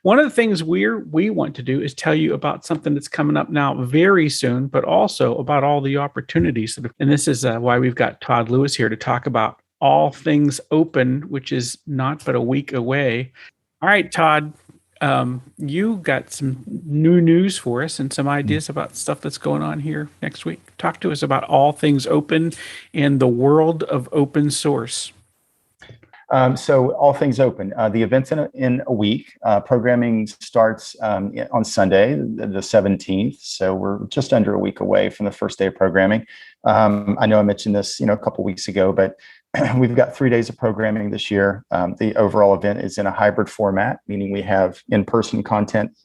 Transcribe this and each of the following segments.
one of the things we want to do is tell you about something that's coming up now very soon, but also about all the opportunities. And this is why we've got Todd Lewis here to talk about all things open, which is not but a week away. All right, Todd, you got some new news for us and some ideas about stuff that's going on here next week. Talk to us about all things open and the world of open source. So all things open. The event's in a week. Programming starts on Sunday, the 17th. So we're just under a week away from the first day of programming. I know I mentioned this, a couple weeks ago, but we've got 3 days of programming this year. The overall event is in a hybrid format, meaning we have in-person content.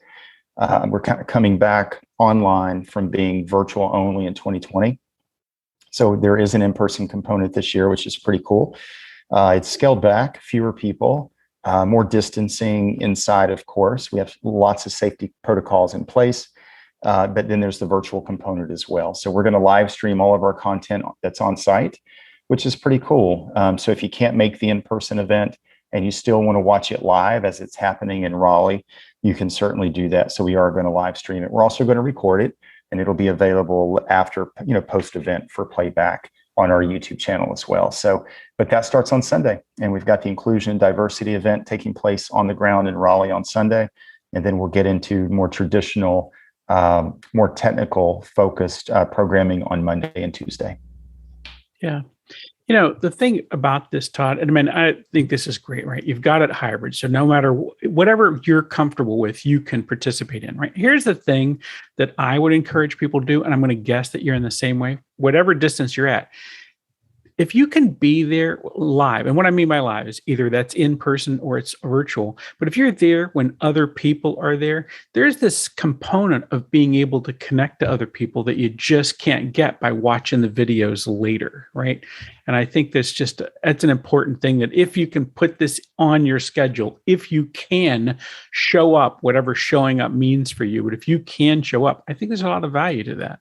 We're kind of coming back online from being virtual only in 2020. So there is an in-person component this year, which is pretty cool. It's scaled back, fewer people, more distancing inside, of course. We have lots of safety protocols in place, but then there's the virtual component as well. So we're going to live stream all of our content that's on site, which is pretty cool. So if you can't make the in-person event and you still want to watch it live as it's happening in Raleigh, you can certainly do that. So we are going to live stream it. We're also going to record it, and it'll be available after, post-event for playback on our YouTube channel as well. So, but that starts on Sunday, and we've got the inclusion and diversity event taking place on the ground in Raleigh on Sunday. And then we'll get into more traditional, more technical focused programming on Monday and Tuesday. Yeah. The thing about this, Todd, and I mean, I think this is great, right? You've got it hybrid. So no matter whatever you're comfortable with, you can participate in, right? Here's the thing that I would encourage people to do, and I'm going to guess that you're in the same way, whatever distance you're at. If you can be there live, and what I mean by live is either that's in person or it's virtual, but if you're there when other people are there, there's this component of being able to connect to other people that you just can't get by watching the videos later, right? And I think that's an important thing, that if you can put this on your schedule, if you can show up, whatever showing up means for you, but if you can show up, I think there's a lot of value to that.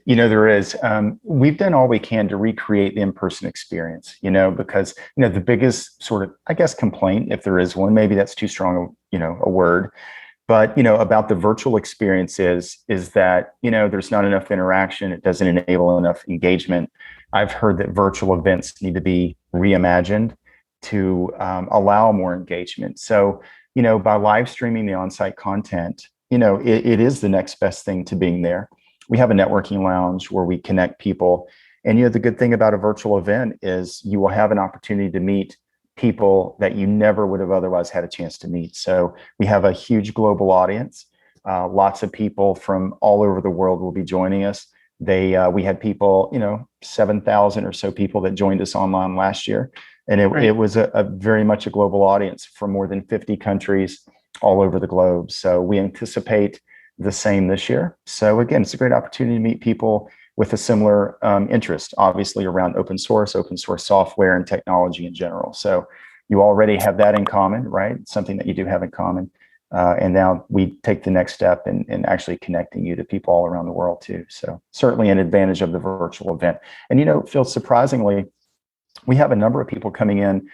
There is. We've done all we can to recreate the in-person experience, because, the biggest sort of, I guess, complaint, if there is one, maybe that's too strong, a word, but, about the virtual experience is that, there's not enough interaction. It doesn't enable enough engagement. I've heard that virtual events need to be reimagined to allow more engagement. So, by live streaming the on-site content, it is the next best thing to being there. We have a networking lounge where we connect people. And, the good thing about a virtual event is you will have an opportunity to meet people that you never would have otherwise had a chance to meet. So we have a huge global audience. Lots of people from all over the world will be joining us. We had people, 7,000 or so people that joined us online last year. And it was a very much a global audience from more than 50 countries all over the globe. So we anticipate the same this year. So again, it's a great opportunity to meet people with a similar interest, obviously around open source software and technology in general. So you already have that in common, right? Something that you do have in common. And now we take the next step in actually connecting you to people all around the world too. So certainly an advantage of the virtual event. And, Phil, surprisingly, we have a number of people coming in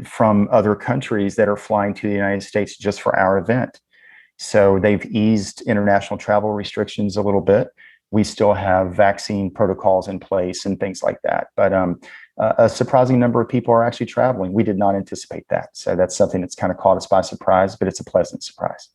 from other countries that are flying to the United States just for our event. So they've eased international travel restrictions a little bit. We still have vaccine protocols in place and things like that. But a surprising number of people are actually traveling. We did not anticipate that. So that's something that's kind of caught us by surprise, but it's a pleasant surprise.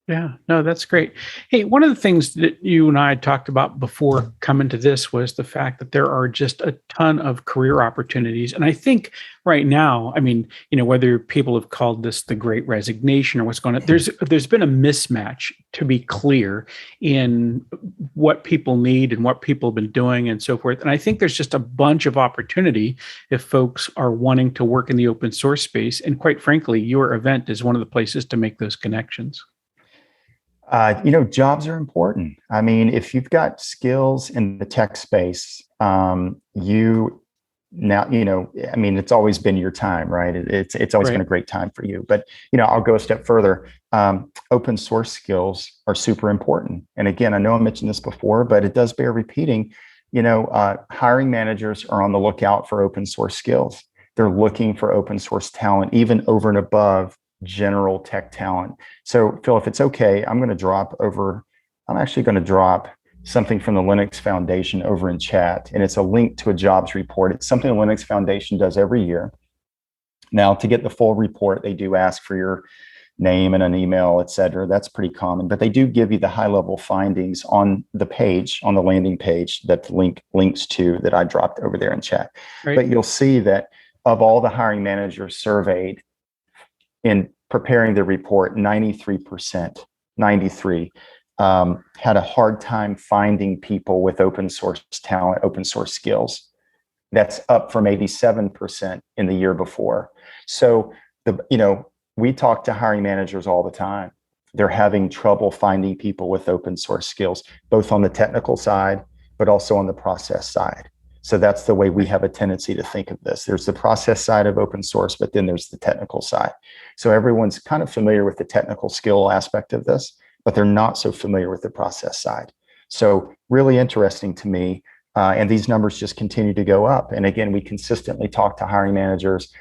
Yeah, no, that's great. Hey, one of the things that you and I talked about before coming to this was the fact that there are just a ton of career opportunities. And I think right now, I mean, whether people have called this the Great Resignation or what's going on, there's been a mismatch, to be clear, in what people need and what people have been doing and so forth. And I think there's just a bunch of opportunity if folks are wanting to work in the open source space. And quite frankly, your event is one of the places to make those connections. Jobs are important. I mean, if you've got skills in the tech space, it's always been your time, right? It's always been a great time for you. But, I'll go a step further. Open source skills are super important. And again, I know I mentioned this before, but it does bear repeating. Hiring managers are on the lookout for open source skills. They're looking for open source talent, even over and above general tech talent. So Phil, if it's okay, I'm actually going to drop something from the Linux Foundation over in chat, and it's a link to a jobs report. It's something the Linux Foundation does every year. Now, to get the full report, they do ask for your name and an email, et cetera. That's pretty common, but they do give you the high level findings on the page, on the landing page that the links to that I dropped over there in chat. Right. But you'll see that of all the hiring managers surveyed in preparing the report, 93%, 93 had a hard time finding people with open source talent, open source skills. That's up from 87% in the year before. So we talk to hiring managers all the time. They're having trouble finding people with open source skills, both on the technical side, but also on the process side. So that's the way we have a tendency to think of this. There's the process side of open source, but then there's the technical side. So everyone's kind of familiar with the technical skill aspect of this, but they're not so familiar with the process side. So really interesting to me. And these numbers just continue to go up. And again, we consistently talk to hiring managers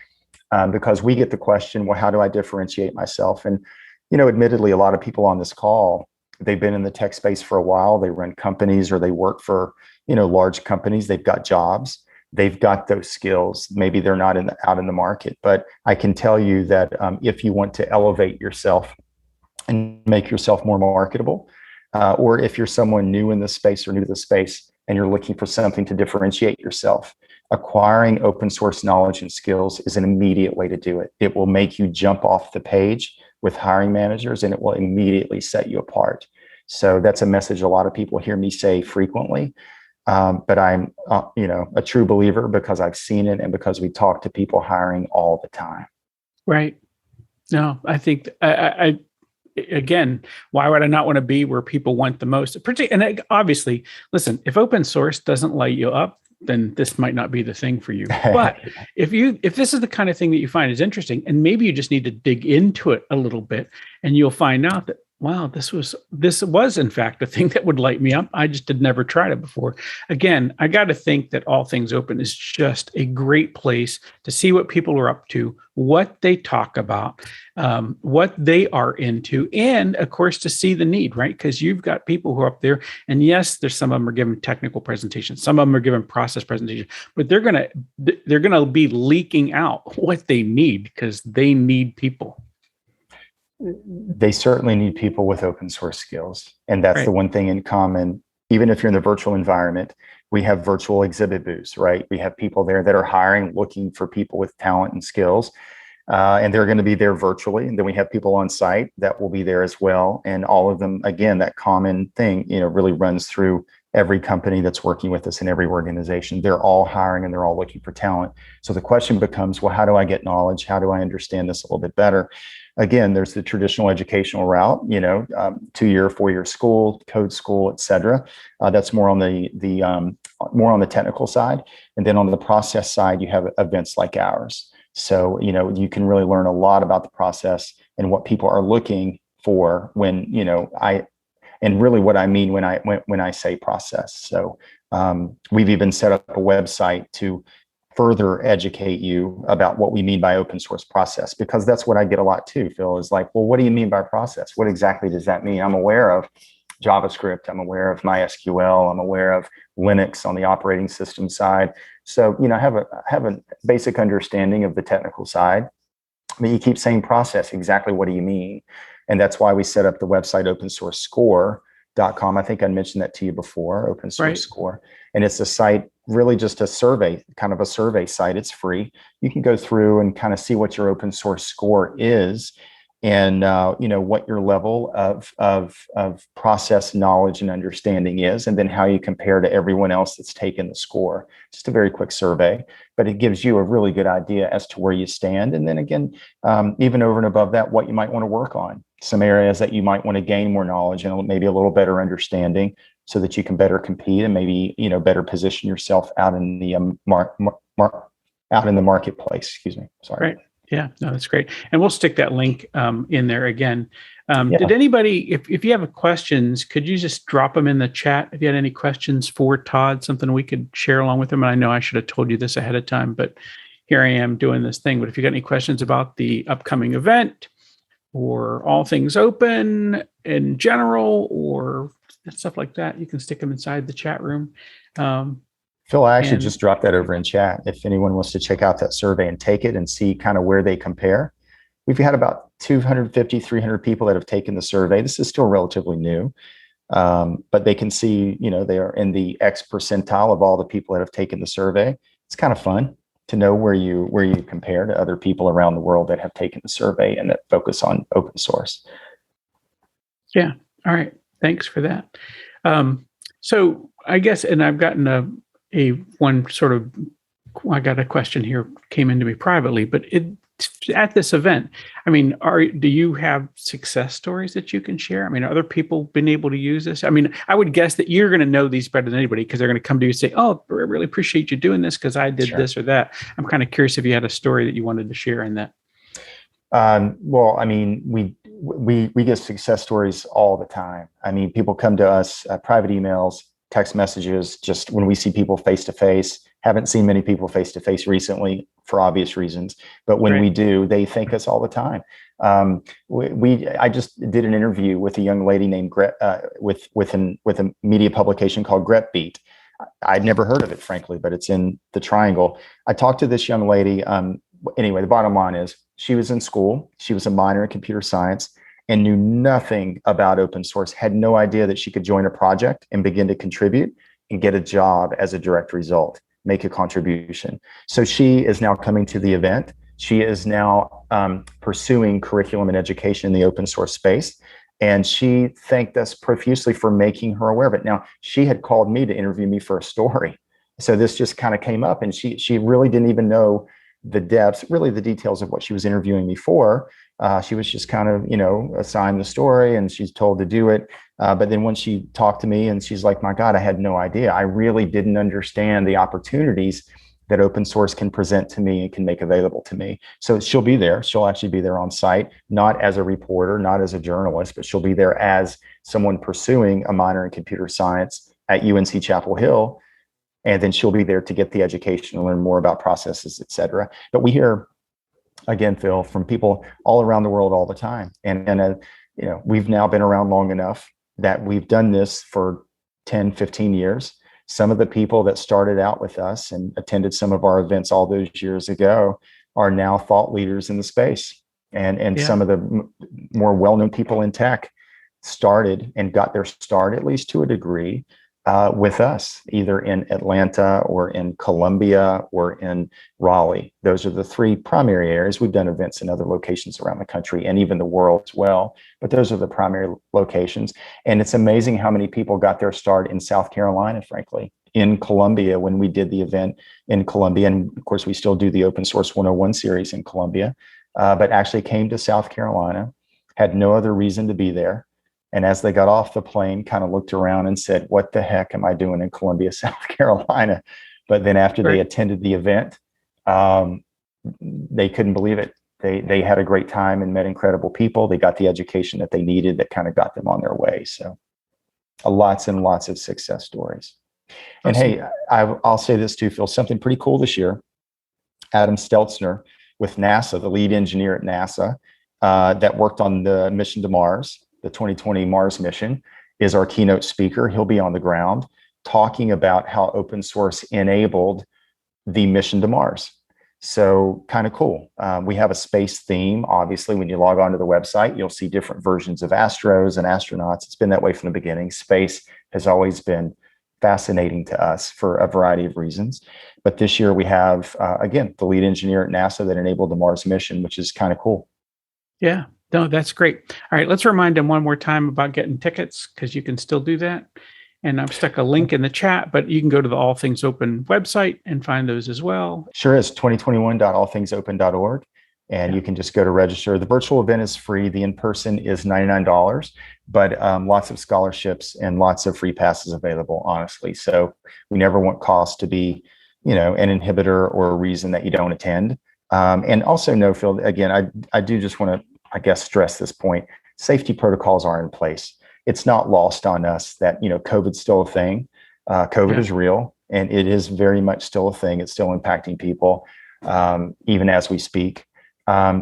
because we get the question, well, how do I differentiate myself? And, admittedly, a lot of people on this call, they've been in the tech space for a while. They run companies or they work for, large companies. They've got jobs. They've got those skills. Maybe they're not out in the market. But I can tell you that if you want to elevate yourself and make yourself more marketable, or if you're someone new in the space or new to the space and you're looking for something to differentiate yourself, acquiring open source knowledge and skills is an immediate way to do it. It will make you jump off the page with hiring managers and it will immediately set you apart. So that's a message a lot of people hear me say frequently. But I'm, a true believer because I've seen it and because we talk to people hiring all the time. Right. No, I think I again, why would I not want to be where people want the most? And obviously, listen, if open source doesn't light you up, then this might not be the thing for you. But if this is the kind of thing that you find is interesting, and maybe you just need to dig into it a little bit, and you'll find out that, wow, this was in fact a thing that would light me up. I just had never tried it before. Again, I got to think that All Things Open is just a great place to see what people are up to, what they talk about, what they are into, and of course to see the need, right? Because you've got people who are up there, and yes, there's some of them are giving technical presentations, some of them are giving process presentations, but they're gonna be leaking out what they need because they need people. They certainly need people with open source skills. And that's right. The one thing in common, even if you're in the virtual environment, we have virtual exhibit booths, right? We have people there that are hiring, looking for people with talent and skills. And they're going to be there virtually. And then we have people on site that will be there as well. And all of them, again, that common thing, really runs through every company that's working with us in every organization. They're all hiring and they're all looking for talent. So the question becomes, well, how do I get knowledge? How do I understand this a little bit better? Again, there's the traditional educational route, 2-year, 4-year school, code school, et cetera. That's more on more on the technical side. And then on the process side, you have events like ours. So, you can really learn a lot about the process and what people are looking for when, and really what I mean when I say process. So we've even set up a website to further educate you about what we mean by open source process, because that's what I get a lot too, Phil, is like, well, what do you mean by process? What exactly does that mean? I'm aware of JavaScript. I'm aware of MySQL. I'm aware of Linux on the operating system side. So, I have a basic understanding of the technical side, but you keep saying process. Exactly what do you mean? And that's why we set up the website opensourcescore.com. I think I mentioned that to you before, Open Source right. Score. And it's a site, really just a survey, kind of a survey site. It's free. You can go through and kind of see what your open source score is and, what your level of process knowledge and understanding is, and then how you compare to everyone else that's taken the score. Just a very quick survey, but it gives you a really good idea as to where you stand. And then again, even over and above that, what you might want to work on, some areas that you might want to gain more knowledge and maybe a little better understanding so that you can better compete and maybe, better position yourself out in the out in the marketplace. Excuse me. Sorry. Right. Yeah, no, that's great. And we'll stick that link in there again. Did anybody, if you have questions, could you just drop them in the chat? If you had any questions for Todd, something we could share along with him. And I know I should have told you this ahead of time, but here I am doing this thing. But if you got any questions about the upcoming event, or all things open in general, or stuff like that, you can stick them inside the chat room. Phil, I actually And just dropped that over in chat. If anyone wants to check out that survey and take it and see kind of where they compare, we've had about 250, 300 people that have taken the survey. This is still relatively new, but they can see, they are in the X percentile of all the people that have taken the survey. It's kind of fun to know where you compare to other people around the world that have taken the survey and that focus on open source. Yeah. All right. Thanks for that. So I guess, and I've gotten I got a question here, came into me privately, but at this event, I mean, do you have success stories that you can share? I mean, are other people been able to use this? I mean, I would guess that you're going to know these better than anybody because they're going to come to you and say, "Oh, I really appreciate you doing this because I did this or that." I'm kind of curious if you had a story that you wanted to share in that. Well, I mean, we get success stories all the time. I mean, people come to us, private emails, text messages, just when we see people face to face. Haven't seen many people face to face recently for obvious reasons, but when we do, they thank us all the time. I just did an interview with a young lady named Gret, with a media publication called GretBeat. I'd never heard of it, frankly, but it's in the Triangle. I talked to this young lady. Anyway, the bottom line is she was in school. She was a minor in computer science and knew nothing about open source, had no idea that she could join a project and begin to contribute and get a job as a direct result, make a contribution. So she is now coming to the event. She is now pursuing curriculum and education in the open source space. And she thanked us profusely for making her aware of it. Now, she had called me to interview me for a story. So this just kind of came up, and she really didn't even know the depths, really the details of what she was interviewing me for. She was just kind of, assigned the story and she's told to do it. But then when she talked to me and she's like, my God, I had no idea. I really didn't understand the opportunities that open source can present to me and can make available to me. So she'll be there. She'll actually be there on site, not as a reporter, not as a journalist, but she'll be there as someone pursuing a minor in computer science at UNC Chapel Hill. And then she'll be there to get the education and learn more about processes, et cetera. But we hear, again, Phil, from people all around the world all the time. And we've now been around long enough that we've done this for 10, 15 years. Some of the people that started out with us and attended some of our events all those years ago are now thought leaders in the space. And some of the more well-known people in tech started and got their start, at least to a degree, with us, either in Atlanta or in Columbia or in Raleigh. Those are the three primary areas. We've done events in other locations around the country and even the world as well, but those are the primary locations. And it's amazing how many people got their start in South Carolina, frankly, in Columbia when we did the event in Columbia. And of course, we still do the Open Source 101 series in Columbia, but actually came to South Carolina, had no other reason to be there. And as they got off the plane, kind of looked around and said, what the heck am I doing in Columbia, South Carolina? But then after they attended the event, they couldn't believe it. They had a great time and met incredible people. They got the education that they needed that kind of got them on their way. So lots and lots of success stories. And hey, I'll say this too, Phil, something pretty cool this year. Adam Steltzner with NASA, the lead engineer at NASA that worked on the mission to Mars, the 2020 Mars mission, is our keynote speaker. He'll be on the ground talking about how open source enabled the mission to Mars. So kind of cool. We have a space theme. Obviously, when you log onto the website, you'll see different versions of Astros and astronauts. It's been that way from the beginning. Space has always been fascinating to us for a variety of reasons. But this year we have, again, the lead engineer at NASA that enabled the Mars mission, which is kind of cool. Yeah. No, that's great. All right, let's remind them one more time about getting tickets because you can still do that. And I've stuck a link in the chat, but you can go to the All Things Open website and find those as well. Sure is, 2021.allthingsopen.org. And you can just go to register. The virtual event is free. The in-person is $99, but lots of scholarships and lots of free passes available, honestly. So we never want cost to be, an inhibitor or a reason that you don't attend. And also, no, Phil, again, I do just want to, I guess, stress this point. Safety protocols are in place. It's not lost on us that, COVID's still a thing. COVID is real, and it is very much still a thing. It's still impacting people, even as we speak.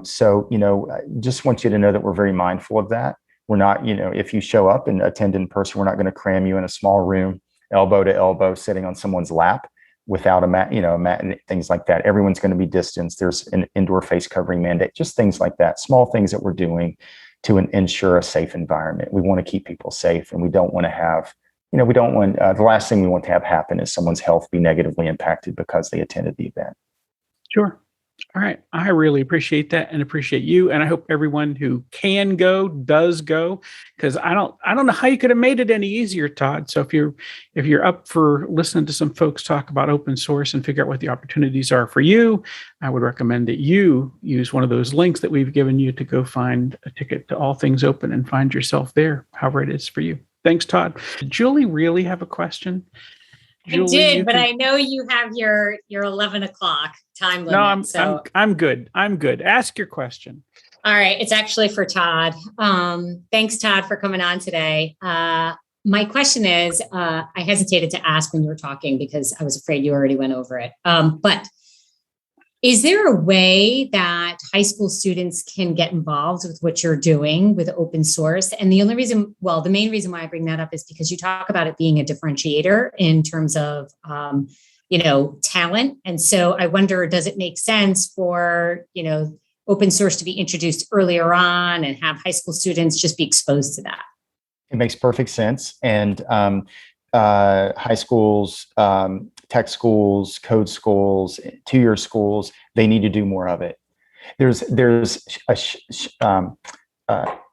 So, I just want you to know that we're very mindful of that. We're not, if you show up and attend in person, we're not going to cram you in a small room, elbow to elbow, sitting on someone's lap without a mat, a mat and things like that. Everyone's going to be distanced. There's an indoor face covering mandate, just things like that, small things that we're doing to ensure a safe environment. We want to keep people safe, and we don't want to have, we don't want, the last thing we want to have happen is someone's health be negatively impacted because they attended the event. Sure. All right. I really appreciate that and appreciate you. And I hope everyone who can go does go, because I don't know how you could have made it any easier, Todd. So if you're up for listening to some folks talk about open source and figure out what the opportunities are for you, I would recommend that you use one of those links that we've given you to go find a ticket to All Things Open and find yourself there, however it is for you. Thanks, Todd. Did Julie really have a question? Julie, I did, but I know you have your 11 o'clock time limit. No, I'm good. I'm good. Ask your question. All right. It's actually for Todd. Thanks, Todd, for coming on today. My question is, I hesitated to ask when you were talking because I was afraid you already went over it. But is there a way that high school students can get involved with what you're doing with open source? And the main reason why I bring that up is because you talk about it being a differentiator in terms of, talent. And so I wonder, does it make sense for, open source to be introduced earlier on and have high school students just be exposed to that? It makes perfect sense. And high schools, tech schools, code schools, 2-year schools, they need to do more of it. There's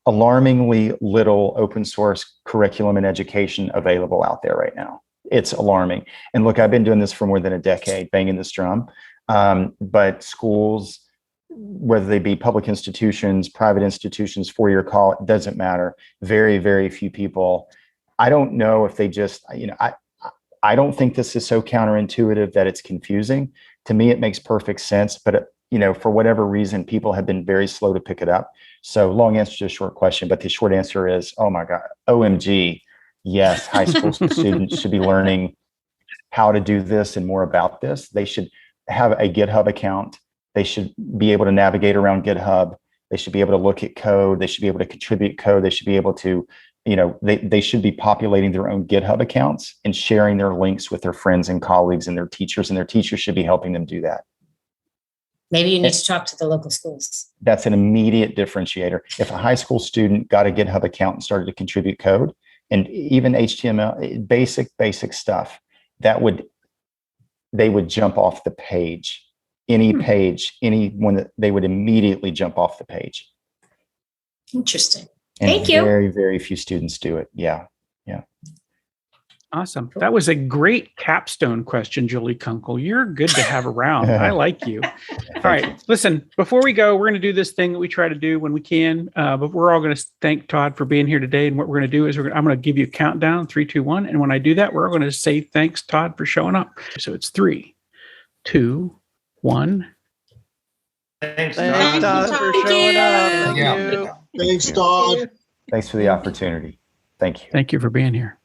alarmingly little open source curriculum and education available out there right now. It's alarming. And look, I've been doing this for more than a decade, banging this drum. But schools, whether they be public institutions, private institutions, 4-year college, it doesn't matter. Very, very few people. I don't know if they just, I don't think this is so counterintuitive that it's confusing. To me, it makes perfect sense, but for whatever reason, people have been very slow to pick it up. So long answer to a short question, but the short answer is, oh my God, OMG. Yes, high school students should be learning how to do this and more about this. They should have a GitHub account. They should be able to navigate around GitHub. They should be able to look at code. They should be able to contribute code. They should be able to, they should be populating their own GitHub accounts and sharing their links with their friends and colleagues and their teachers should be helping them do that. Maybe you need to talk to the local schools. That's an immediate differentiator. If a high school student got a GitHub account and started to contribute code and even HTML, basic stuff, they would jump off the page. Any they would immediately jump off the page. Interesting. And Thank you. Very, very few students do it. Yeah. Awesome. That was a great capstone question, Julie Kunkel. You're good to have around. I like you. All right. Listen, before we go, we're going to do this thing that we try to do when we can, but we're all going to thank Todd for being here today. And what we're going to do is I'm going to give you a countdown, 3, 2, 1. And when I do that, we're going to say thanks, Todd, for showing up. So it's 3, 2, 1. Thanks, Todd, for showing up. Thank you. Thanks, Todd. Thanks for the opportunity. Thank you. Thank you for being here.